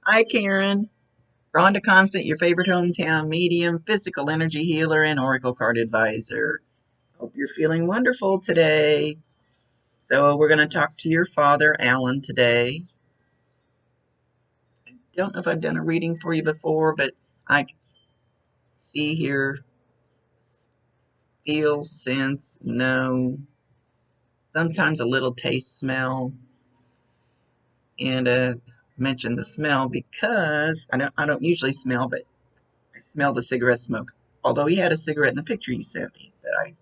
Hi, Karen. Rhonda Constant, your favorite hometown medium, physical energy healer, and oracle card advisor. Hope you're feeling wonderful today. So, we're going to talk to your father, Alan, today. I don't know if I've done a reading for you before, but I see here, feel, sense, know, sometimes a little taste, smell, and mention the smell because I don't usually smell, but I smell the cigarette smoke. Although he had a cigarette in the picture you sent me, but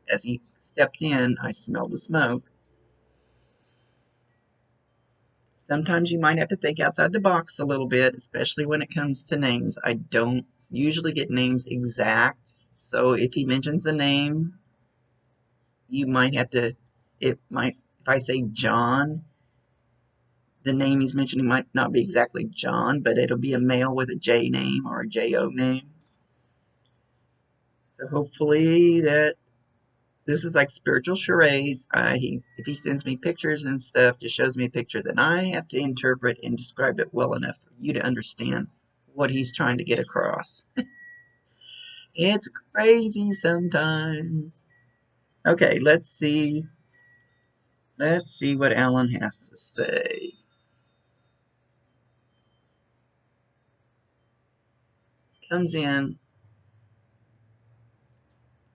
as he stepped in, I smelled the smoke. Sometimes you might have to think outside the box a little bit, especially when it comes to names. I don't usually get names exact, so if he mentions a name, you might have to, if I say John, the name he's mentioning might not be exactly John, but it'll be a male with a J name or a J-O name. So hopefully this is like spiritual charades. If he sends me pictures and stuff, just shows me a picture, then I have to interpret and describe it well enough for you to understand what he's trying to get across. It's crazy sometimes. Okay, let's see. Let's see what Alan has to say. Comes in.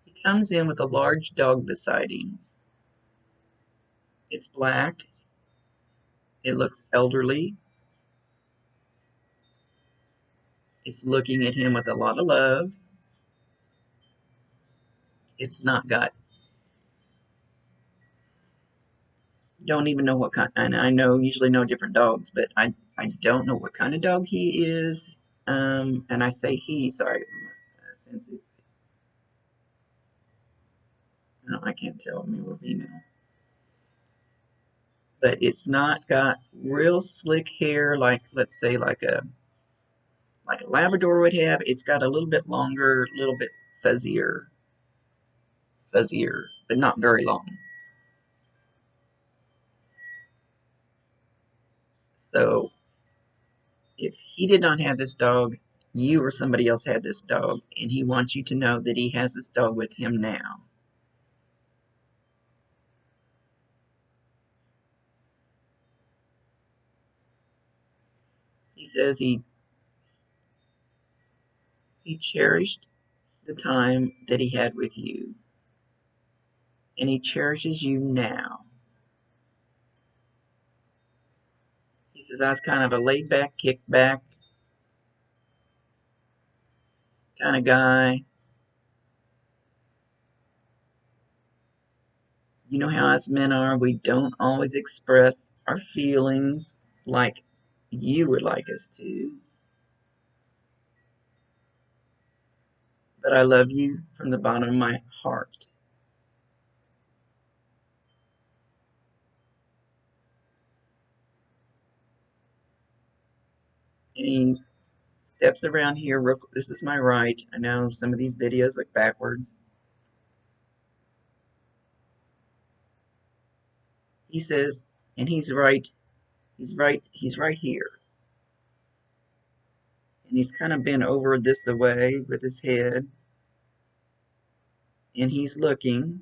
He comes in with a large dog beside him. It's black. It looks elderly. It's looking at him with a lot of love. It's not got, don't even know what kind, and I usually know different dogs, but I don't know what kind of dog he is. And I say he, sorry, since no, I can't tell male or female. But it's not got real slick hair like, let's say, like a Labrador would have. It's got a little bit longer, a little bit fuzzier, but not very long. So if he did not have this dog, you or somebody else had this dog, and he wants you to know that he has this dog with him now. He says he cherished the time that he had with you, and he cherishes you now. He says I was kind of a laid back, kick back kind of guy. You know how us men are, we don't always express our feelings like you would like us to. But I love you from the bottom of my heart. And he steps around here. This is my right. I know some of these videos look backwards. He says, and he's right. He's right here. And he's kind of bent over this way with his head. And he's looking.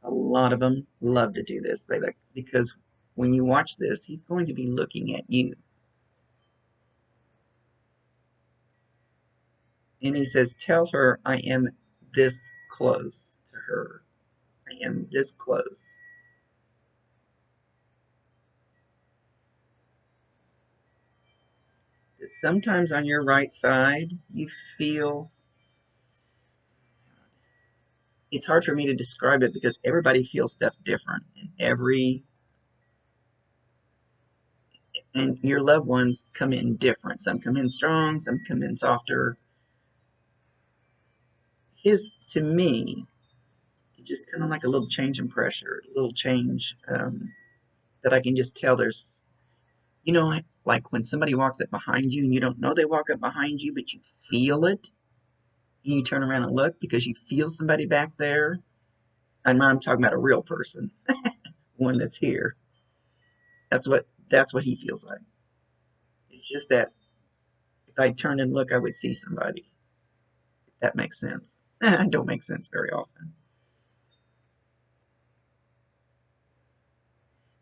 A lot of them love to do this. They like, because when you watch this, he's going to be looking at you. And he says, tell her I am this close to her. I am this close. That sometimes on your right side, you feel, it's hard for me to describe it because everybody feels stuff different. And your loved ones come in different. Some come in strong, some come in softer. His, to me, just kind of like a little change in pressure, a little change that I can just tell there's, like when somebody walks up behind you and you don't know they walk up behind you, but you feel it, and you turn around and look because you feel somebody back there. And I'm talking about a real person, one that's here. That's what he feels like. It's just that if I turned and look, I would see somebody. If that makes sense. I don't make sense very often.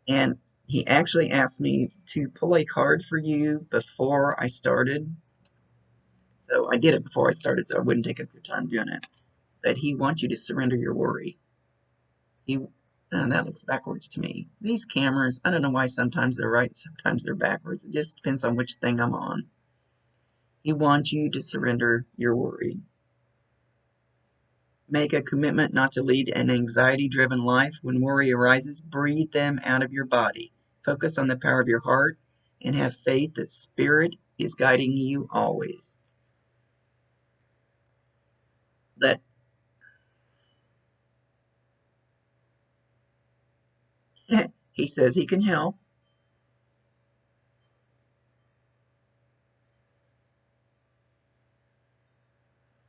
And he actually asked me to pull a card for you before I started. So I did it before I started, so I wouldn't take up your time doing it. But he wants you to surrender your worry. That looks backwards to me. These cameras, I don't know why sometimes they're right, sometimes they're backwards. It just depends on which thing I'm on. He wants you to surrender your worry. Make a commitment not to lead an anxiety-driven life. When worry arises, breathe them out of your body. Focus on the power of your heart and have faith that Spirit is guiding you always. He says he can help.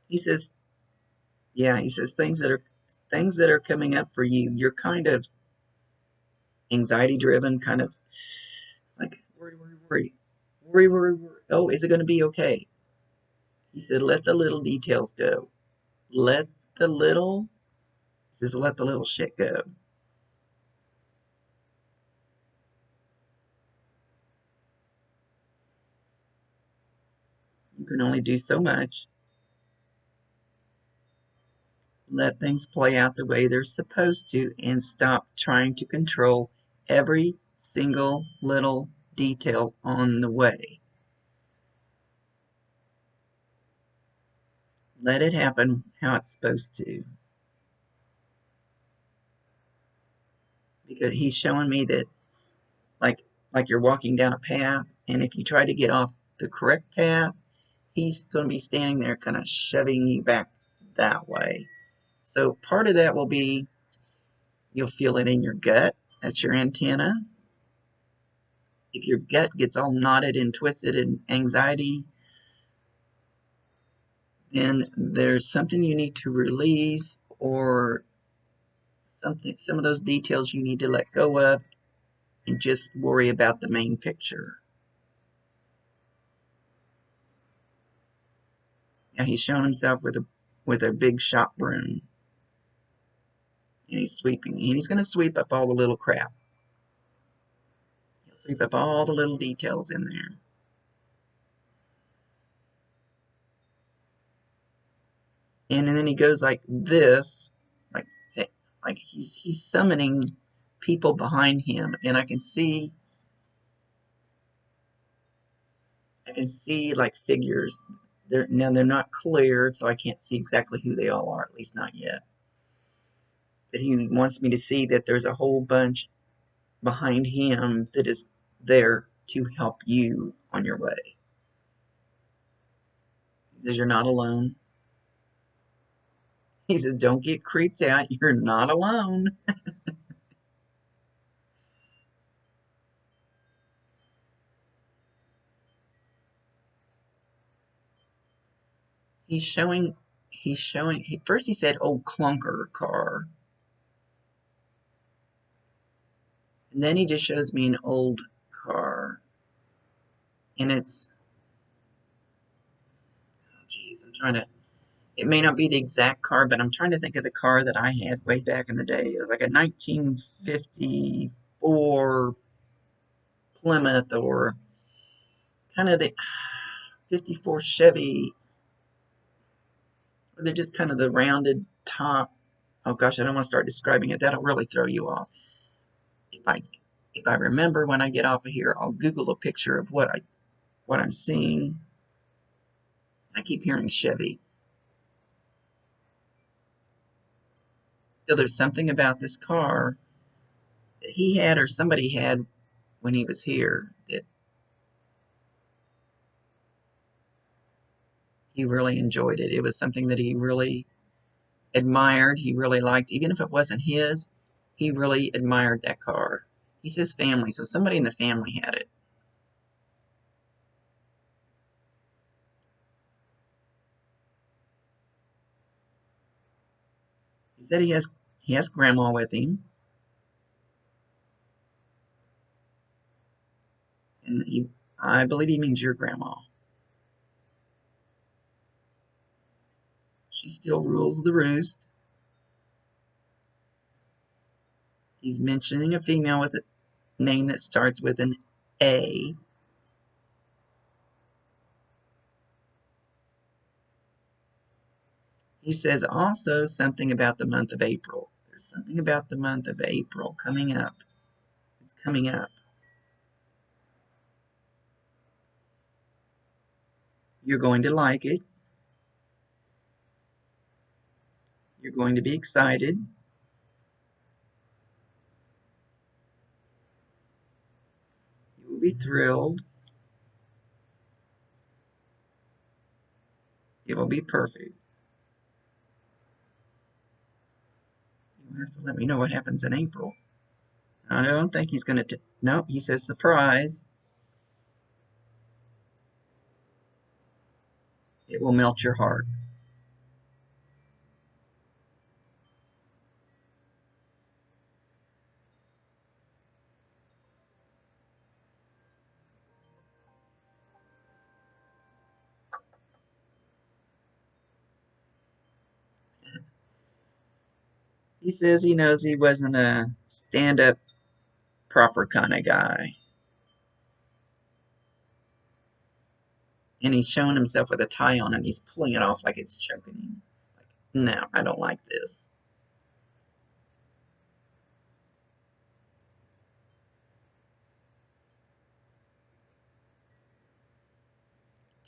He says, yeah, he says things that are coming up for you. You're kind of anxiety driven, kind of like worry. Oh, is it going to be okay? He said, let the little details go. Let the little, he says, let the little shit go. You can only do so much. Let things play out the way they're supposed to and stop trying to control every single little detail on the way. Let it happen how it's supposed to. Because he's showing me that like you're walking down a path, and if you try to get off the correct path, he's going to be standing there kind of shoving you back that way. So part of that will be you'll feel it in your gut. That's your antenna. If your gut gets all knotted and twisted in anxiety, then there's something you need to release, or some of those details you need to let go of and just worry about the main picture. Now he's shown himself with a big shop broom. And he's sweeping. And he's going to sweep up all the little crap. He'll sweep up all the little details in there. And then he goes like this, like he's summoning people behind him, and I can see like figures. They're not clear, so I can't see exactly who they all are, at least not yet. But he wants me to see that there's a whole bunch behind him that is there to help you on your way. He says you're not alone. He says, don't get creeped out. You're not alone. First he said, old clunker car. And then he just shows me an old car. And it's, geez, it may not be the exact car, but I'm trying to think of the car that I had way back in the day. It was like a 1954 Plymouth, or kind of the 54 Chevy. They're just kind of the rounded top. Oh gosh, I don't want to start describing it. That'll really throw you off. If I remember when I get off of here, I'll Google a picture of what I'm seeing. I keep hearing Chevy. So there's something about this car that he had, or somebody had when he was here, that he really enjoyed it. It was something that he really admired. He really liked, even if it wasn't his, he really admired that car. He says family, so somebody in the family had it. He said he has grandma with him. And I believe he means your grandma. She still rules the roost. He's mentioning a female with a name that starts with an A. He says also something about the month of April. There's something about the month of April coming up. It's coming up. You're going to like it. You're going to be excited. You will be thrilled. It will be perfect. You have to let me know what happens in April. I don't think he's going to. Nope, he says surprise. It will melt your heart. He says he knows he wasn't a stand-up proper kind of guy. And he's showing himself with a tie on and he's pulling it off like it's choking him. Like, no, I don't like this.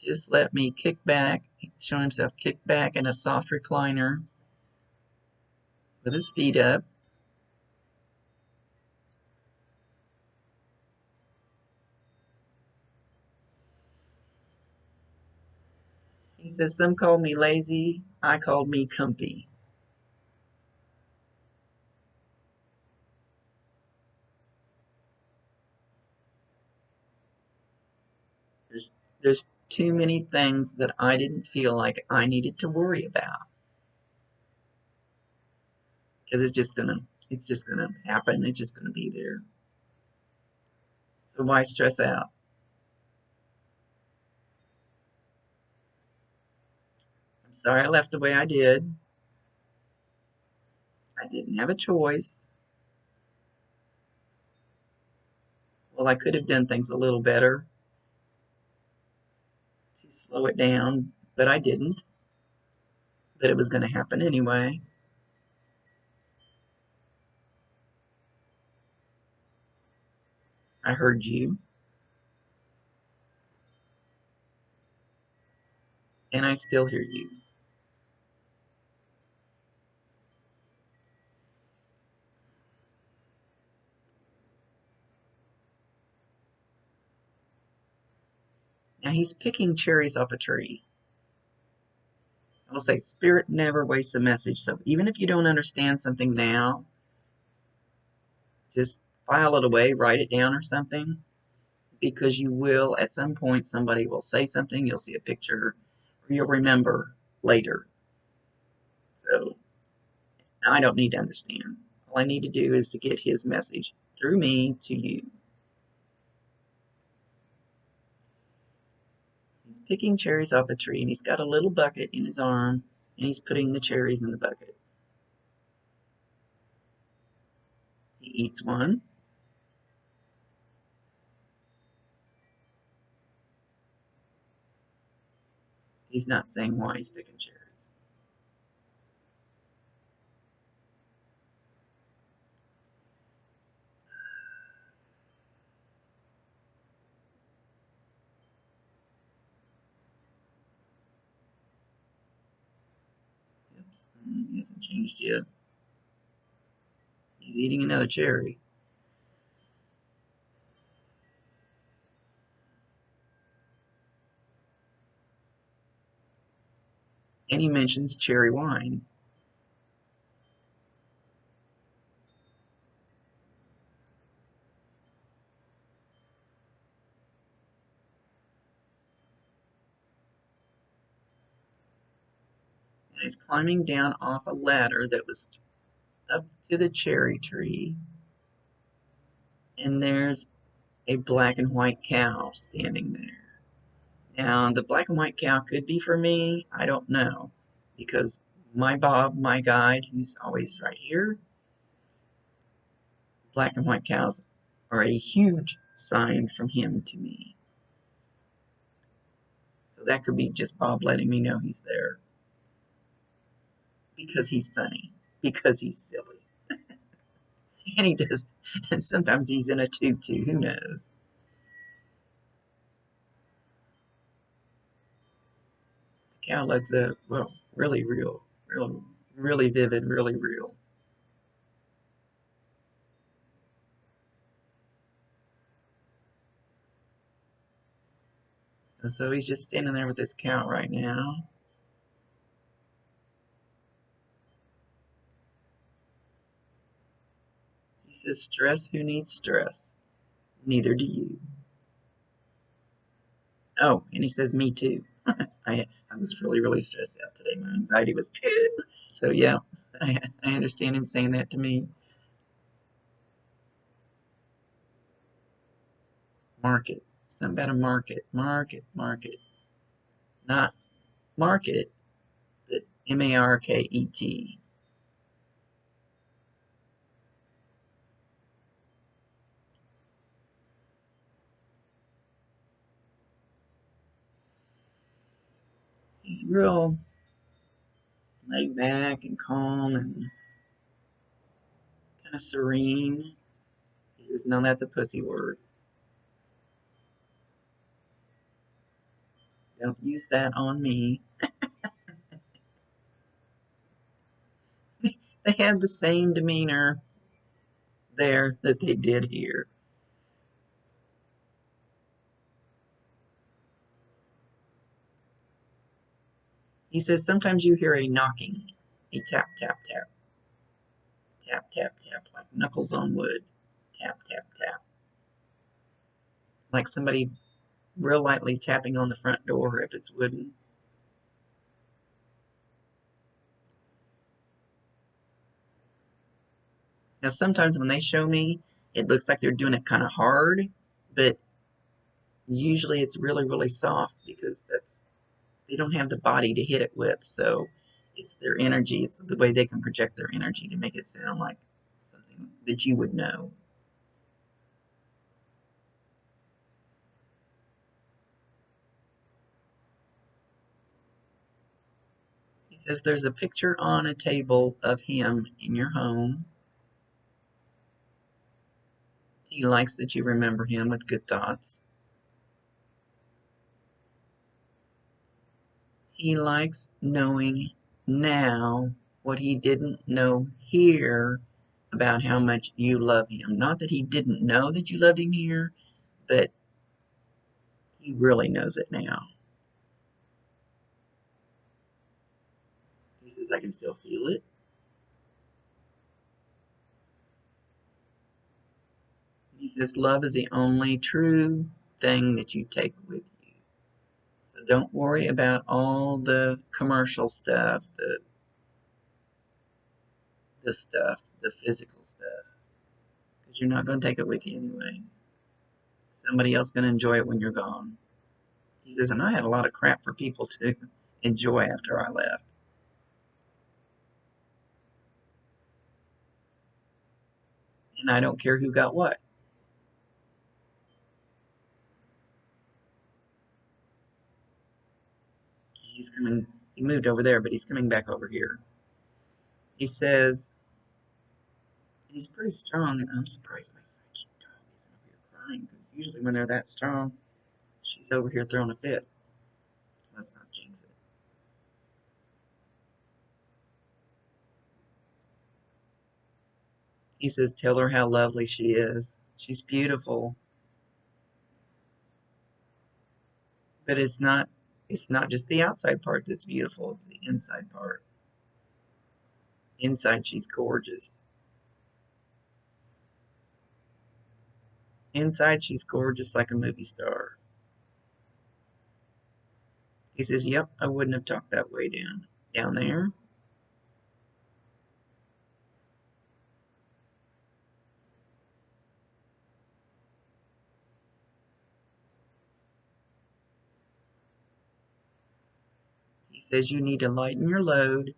Just let me kick back, show himself kick back in a soft recliner with his feet up. He says, some called me lazy, I called me comfy. There's too many things that I didn't feel like I needed to worry about. Because it's just gonna happen, it's just gonna be there. So why stress out? I'm sorry I left the way I did. I didn't have a choice. Well, I could have done things a little better to slow it down, but I didn't. But it was going to happen anyway. I heard you, and I still hear you. Now he's picking cherries off a tree. I will say, Spirit never wastes a message. So even if you don't understand something now, just file it away, write it down or something, because you will, at some point, somebody will say something, you'll see a picture, or you'll remember later. So I don't need to understand. All I need to do is to get his message through me to you. He's picking cherries off a tree, and he's got a little bucket in his arm, and he's putting the cherries in the bucket. He eats one. He's not saying why he's picking cherries. Oops, he hasn't changed yet. He's eating another cherry. And he mentions cherry wine. And he's climbing down off a ladder that was up to the cherry tree. And there's a black and white cow standing there. Now, the black and white cow could be for me. I don't know. Because my Bob, my guide, who's always right here, black and white cows are a huge sign from him to me. So that could be just Bob letting me know he's there. Because he's funny. Because he's silly. And he does. And sometimes he's in a tutu. Who knows? The cow looks well, really real. Really vivid, really real. And so he's just standing there with this cow right now. He says, stress, who needs stress? Neither do you. Oh, and he says, me too. I was really stressed out today. My anxiety was good. So yeah, I understand him saying that to me. Market. Something about a market. Market. Not market, but M-A-R-K-E-T. He's real laid back and calm and kind of serene. He says, no, that's a pussy word. Don't use that on me. They had the same demeanor there that they did here. He says, sometimes you hear a knocking, a tap, tap, tap. Tap, tap, tap, like knuckles on wood. Tap, tap, tap. Like somebody real lightly tapping on the front door if it's wooden. Now, sometimes when they show me, it looks like they're doing it kind of hard, but usually it's really soft because they don't have the body to hit it with, so it's their energy. It's the way they can project their energy to make it sound like something that you would know. He says there's a picture on a table of him in your home. He likes that you remember him with good thoughts. He likes knowing now what he didn't know here about how much you love him. Not that he didn't know that you loved him here, but he really knows it now. He says, I can still feel it. He says, love is the only true thing that you take with you. So don't worry about all the commercial stuff, the stuff, the physical stuff, because you're not going to take it with you anyway. Somebody else is going to enjoy it when you're gone. He says, and I had a lot of crap for people to enjoy after I left. And I don't care who got what. He's coming, he moved over there, but he's coming back over here. He says, he's pretty strong, and I'm surprised my psychic dog isn't over here crying, because usually when they're that strong, she's over here throwing a fit. Let's not jinx it. He says, tell her how lovely she is. She's beautiful. But it's not just the outside part that's beautiful, it's the inside part. Inside she's gorgeous. Inside she's gorgeous like a movie star. He says, yep, I wouldn't have talked that way down there. says you need to lighten your load,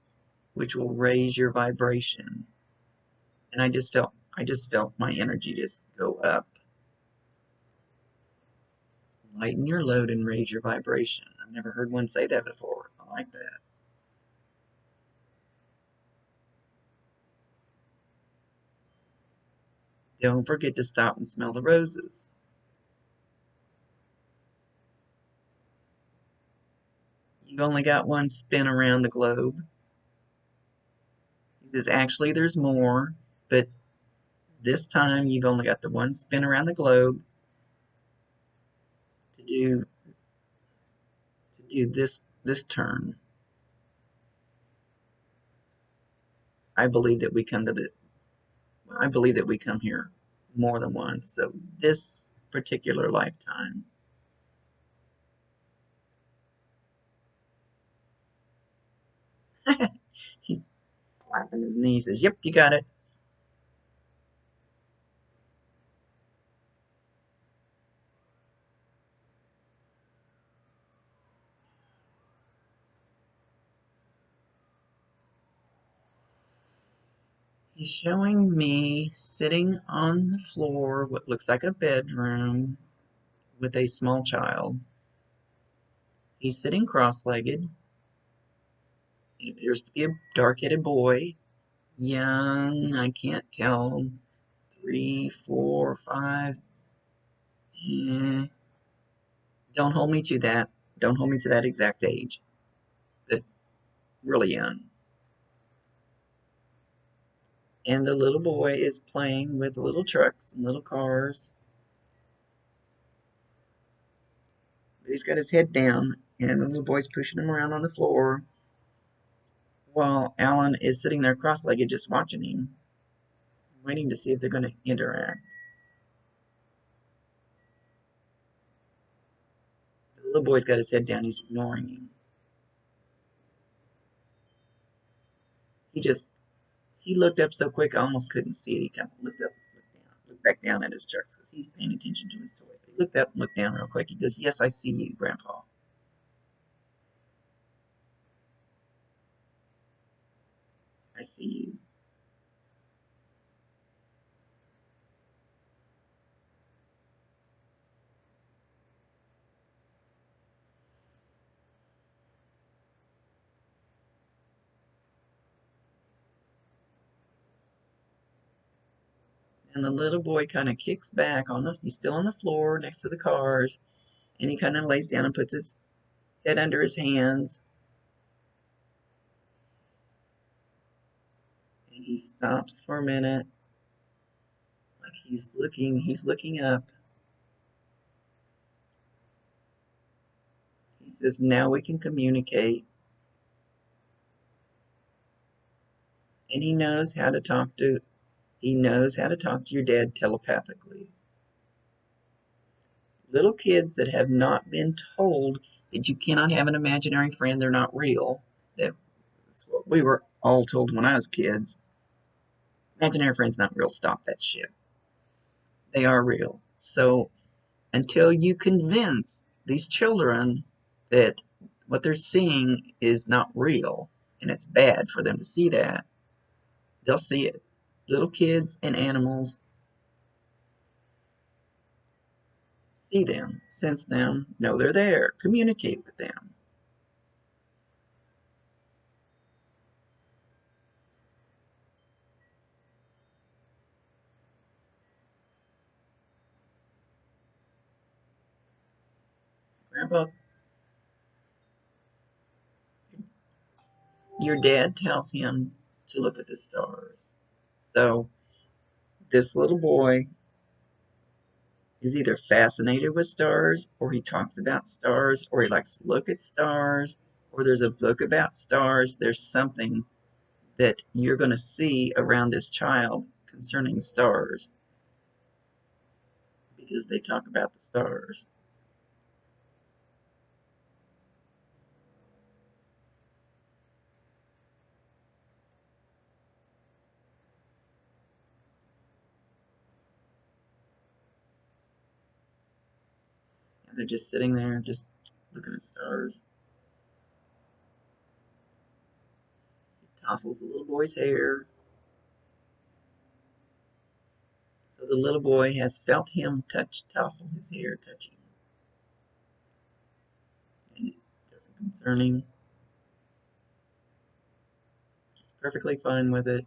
which will raise your vibration. And I just felt my energy just go up. Lighten your load and raise your vibration. I've never heard one say that before. I like that. Don't forget to stop and smell the roses. You've only got one spin around the globe. He says, actually, there's more, but this time you've only got the one spin around the globe to do this turn. I believe that we come here more than once. So this particular lifetime. He's slapping his knee. He says, "Yep, you got it." He's showing me sitting on the floor, what looks like a bedroom, with a small child. He's sitting cross-legged. It appears to be a dark-headed boy. Young, I can't tell. 3, 4, 5. Don't hold me to that. Don't hold me to that exact age. But really young. And the little boy is playing with little trucks and little cars. But he's got his head down, and the little boy's pushing him around on the floor while Alan is sitting there cross-legged just watching him, waiting to see if they're going to interact. The little boy's got his head down. He's ignoring him. He looked up so quick I almost couldn't see it. He kind of looked back down at his trucks because he's paying attention to his toy. He looked up and looked down real quick. He goes, "Yes, I see you, Grandpa." I see you. And the little boy kind of kicks back he's still on the floor next to the cars, and he kind of lays down and puts his head under his hands. And he stops for a minute, like he's looking up. He says, "Now we can communicate." And he knows how to talk to your dad telepathically. Little kids that have not been told that you cannot have an imaginary friend, they're not real. That's what we were all told when I was kids. Imaginary friends not real. Stop that shit. They are real. So until you convince these children that what they're seeing is not real and it's bad for them to see that, they'll see it. Little kids and animals see them, sense them, know they're there, communicate with them. Grandpa, your dad tells him to look at the stars. So this little boy is either fascinated with stars, or he talks about stars, or he likes to look at stars, or there's a book about stars. There's something that you're going to see around this child concerning stars because they talk about the stars. And they're just sitting there, just looking at stars. Tousles the little boy's hair. So the little boy has felt him tousle his hair, touching him. And it doesn't concern him. He's perfectly fine with it.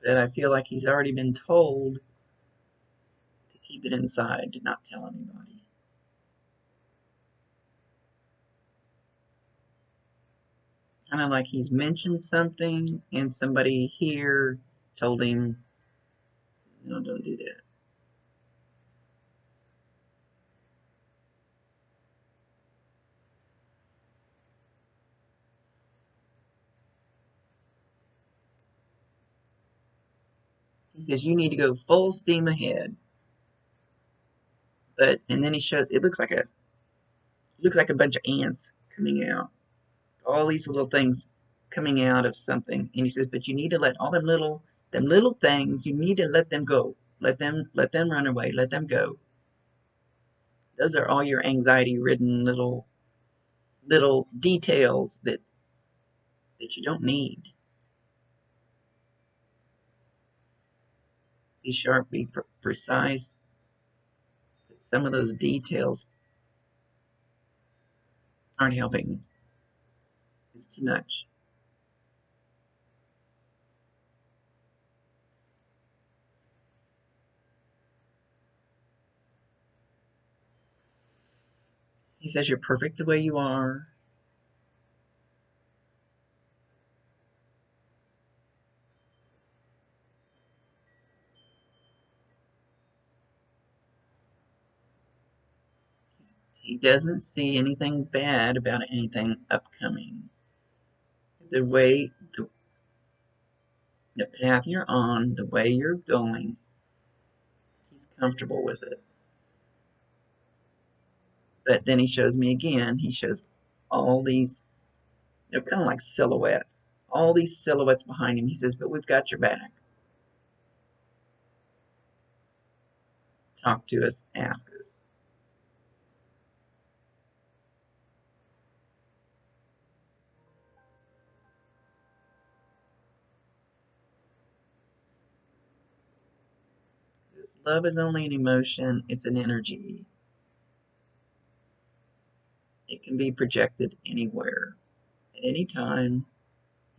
But I feel like he's already been told to keep it inside, to not tell anybody. Kind of like he's mentioned something and somebody here told him, no, don't do that. He says you need to go full steam ahead. And then he shows it looks like a bunch of ants coming out. All these little things coming out of something. And he says, but you need to let all them little things, you need to let them go. Let them run away, let them go. Those are all your anxiety ridden little details that you don't need. Be sharp, be precise. But some of those details aren't helping. It's too much. He says you're perfect the way you are. He doesn't see anything bad about anything upcoming. The path you're on, the way you're going, he's comfortable with it. But then he shows me again, he shows all these, they're kind of like silhouettes. All these silhouettes behind him. He says, but we've got your back. Talk to us, ask us. Love is only an emotion, it's an energy. It can be projected anywhere, at any time,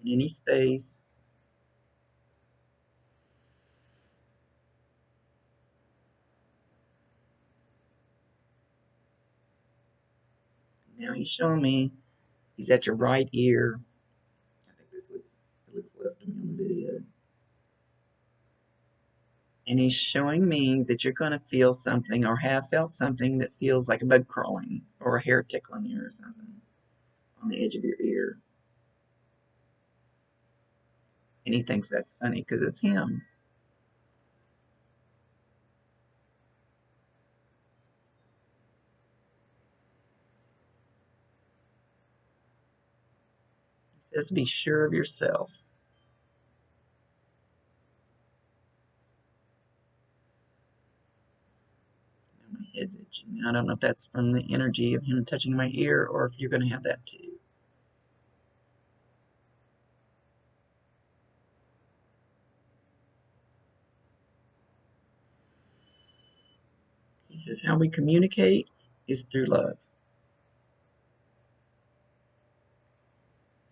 in any space. Now he's showing me he's at your right ear. I think it looks left to me on the video. And he's showing me that you're going to feel something or have felt something that feels like a bug crawling or a hair tickling you or something on the edge of your ear. And he thinks that's funny because it's him. He says, be sure of yourself. My head's itching. I don't know if that's from the energy of him touching my ear or if you're going to have that too. He says, how we communicate is through love.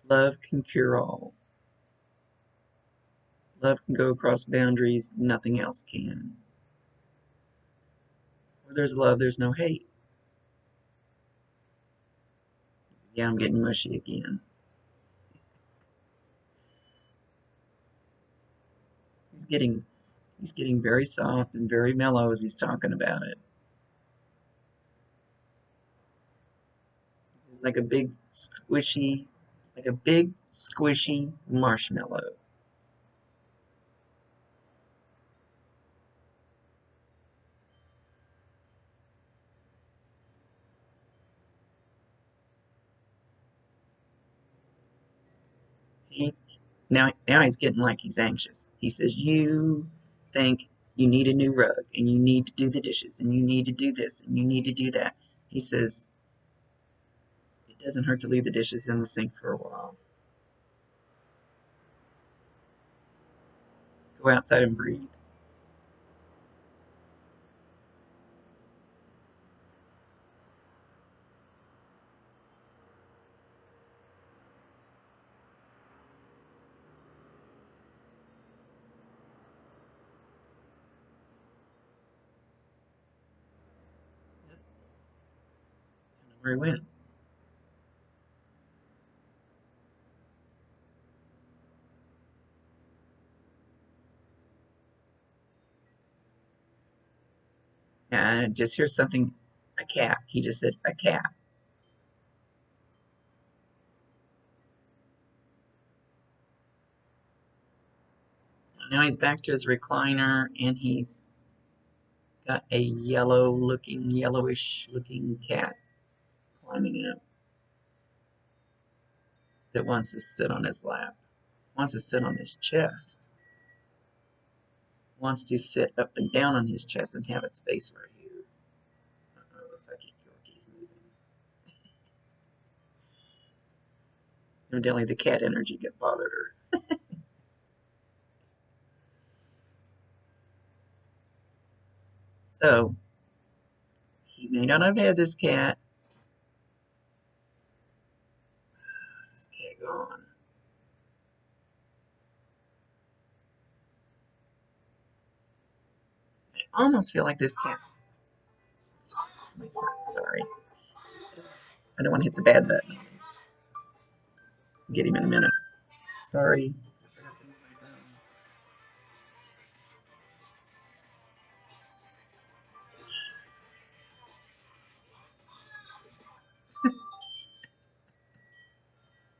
Love can cure all. Love can go across boundaries nothing else can. Where there's love, there's no hate. Yeah, I'm getting mushy again. He's getting very soft and very mellow as he's talking about it. It's like a big squishy marshmallow. Now he's getting like he's anxious. He says, you think you need a new rug and you need to do the dishes and you need to do this and you need to do that. He says, It doesn't hurt to leave the dishes in the sink for a while. Go outside and breathe. Where he went. Yeah, just hear something. A cat. He just said a cat. Now he's back to his recliner, and he's got a yellowish looking cat climbing up that wants to sit on his lap, wants to sit on his chest, wants to sit up and down on his chest and have its face right here. Looks like Yorkie's moving. Evidently the cat energy got bothered her. So, he may not have had this cat. Where's this cat gone? I almost feel like this cat. It's my son, sorry. I don't want to hit the bad button. Get him in a minute. Sorry.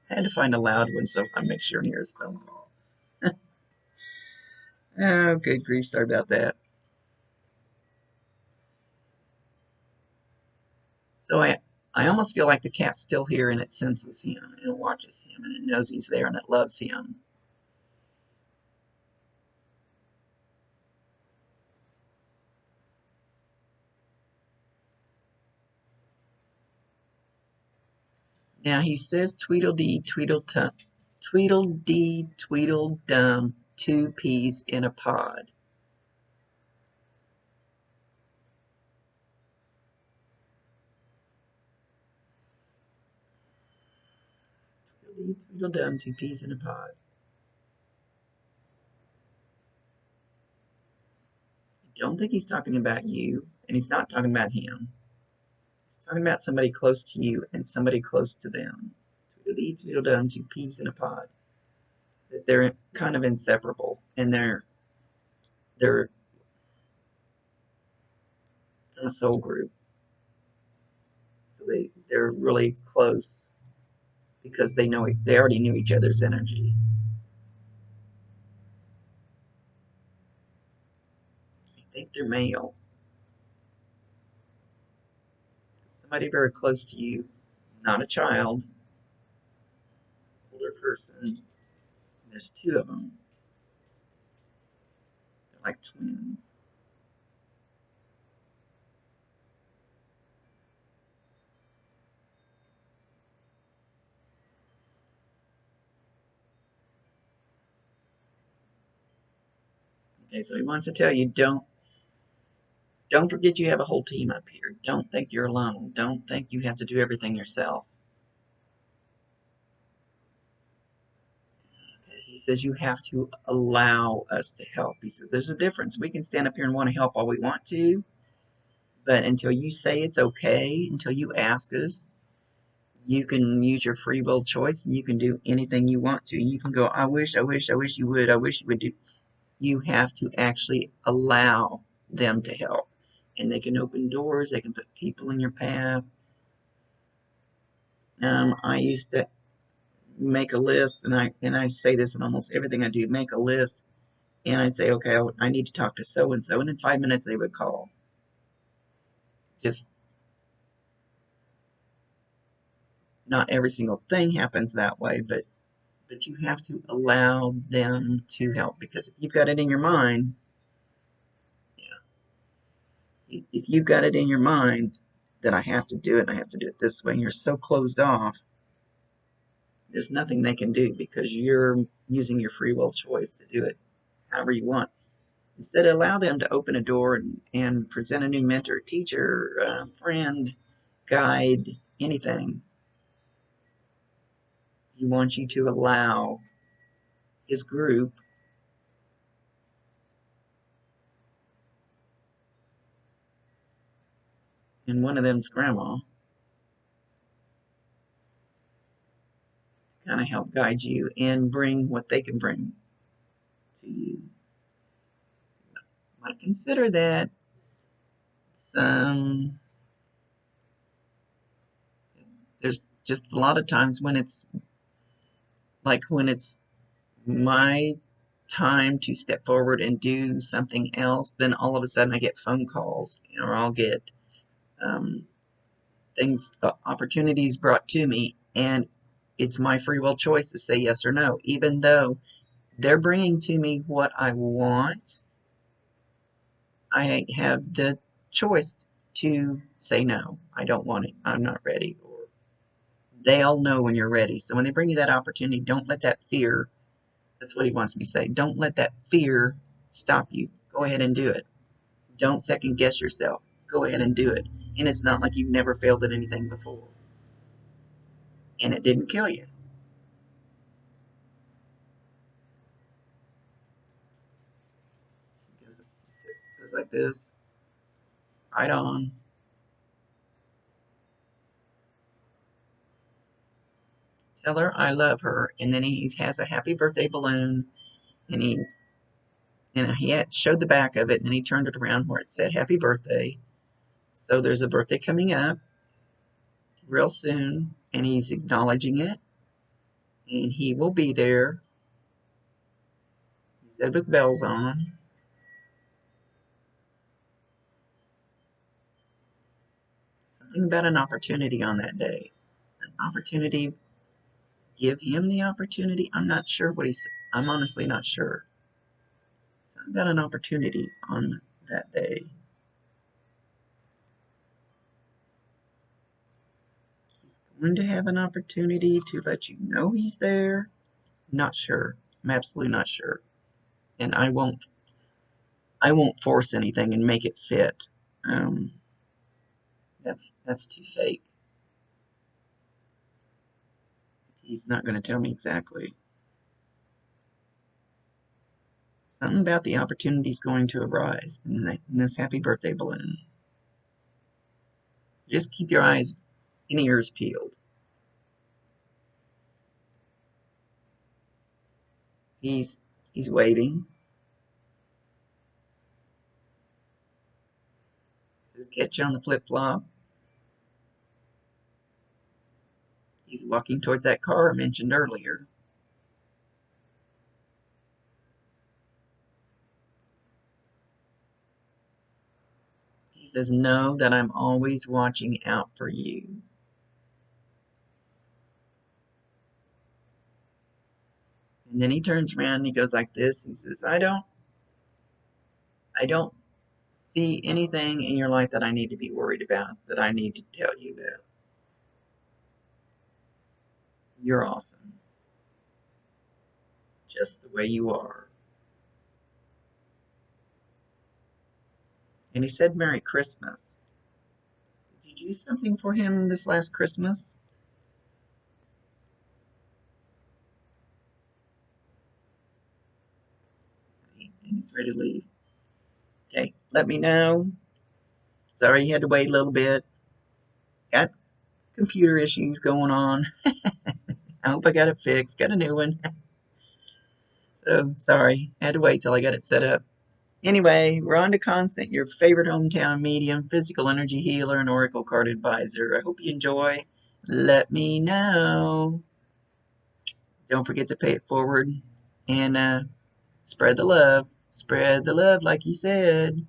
I had to find a loud one so I make sure near his phone call. Oh, good grief. Sorry about that. So I almost feel like the cat's still here and it senses him and it watches him and it knows he's there and it loves him. Now he says Tweedledee, Tweedledum, Tweedledee, Tweedledum, 2 peas in a pod. Tweedledee, Tweedledum, 2 peas in a pod. I don't think he's talking about you, and he's not talking about him. He's talking about somebody close to you and somebody close to them. Tweedledee, Tweedledum, 2 peas in a pod. That they're kind of inseparable, and they're a soul group. So they're really close because they already knew each other's energy. I think they're male. Somebody very close to you, not a child, older person. There's 2 of them. They're like twins. Okay, so he wants to tell you, don't forget you have a whole team up here. Don't think you're alone. Don't think you have to do everything yourself. Okay, he says you have to allow us to help. He says there's a difference. We can stand up here and want to help all we want to, but until you say it's okay, until you ask us, you can use your free will choice and you can do anything you want to. You can go, I wish you would, I wish you would do. You have to actually allow them to help. And they can open doors, they can put people in your path. I used to make a list, and I say this in almost everything I do, make a list, and I'd say, okay, I need to talk to so-and-so, and in 5 minutes they would call. Just not every single thing happens that way, but you have to allow them to help, because if you've got it in your mind, if you've got it in your mind that I have to do it, and I have to do it this way, and you're so closed off, there's nothing they can do because you're using your free will choice to do it however you want. Instead, allow them to open a door and present a new mentor, teacher, friend, guide, anything. He wants you to allow his group and one of them's grandma to kind of help guide you and bring what they can bring to you. Might consider that some. There's just a lot of times when it's my time to step forward and do something else, then all of a sudden I get phone calls, or I'll get opportunities brought to me, and it's my free will choice to say yes or no, even though they're bringing to me what I want. I have the choice to say no, I don't want it, I'm not ready, or they'll know when you're ready. So when they bring you that opportunity, don't let that fear, that's what he wants me to say, don't let that fear stop you. Go ahead and do it. Don't second guess yourself. Go ahead and do it. And it's not like you've never failed at anything before. And it didn't kill you. It goes like this. Right on. Tell her I love her. And then he has a happy birthday balloon. And he showed the back of it. And then he turned it around where it said happy birthday. So there's a birthday coming up real soon. And he's acknowledging it. And he will be there. He said with bells on. Something about an opportunity on that day. An opportunity. Give him the opportunity. I'm not sure what he's. I'm honestly not sure. Something about an opportunity on that day. He's going to have an opportunity to let you know he's there. Not sure. I'm absolutely not sure. And I won't force anything and make it fit. That's too fake. He's not going to tell me exactly. Something about the opportunity is going to arise in this happy birthday balloon. Just keep your eyes and ears peeled. He's waiting. Says catch you on the flip-flop. He's walking towards that car I mentioned earlier. He says, know that I'm always watching out for you. And then he turns around and he goes like this. He says, I don't see anything in your life that I need to be worried about, that I need to tell you about. You're awesome. Just the way you are. And he said, Merry Christmas. Did you do something for him this last Christmas? And he's ready to leave. Okay, let me know. Sorry you had to wait a little bit. Got computer issues going on. I hope I got it fixed. Got a new one. So, sorry. Had to wait till I got it set up. Anyway, Rhonda Constant, your favorite hometown medium, physical energy healer, and oracle card advisor. I hope you enjoy. Let me know. Don't forget to pay it forward. And spread the love. Spread the love like he said.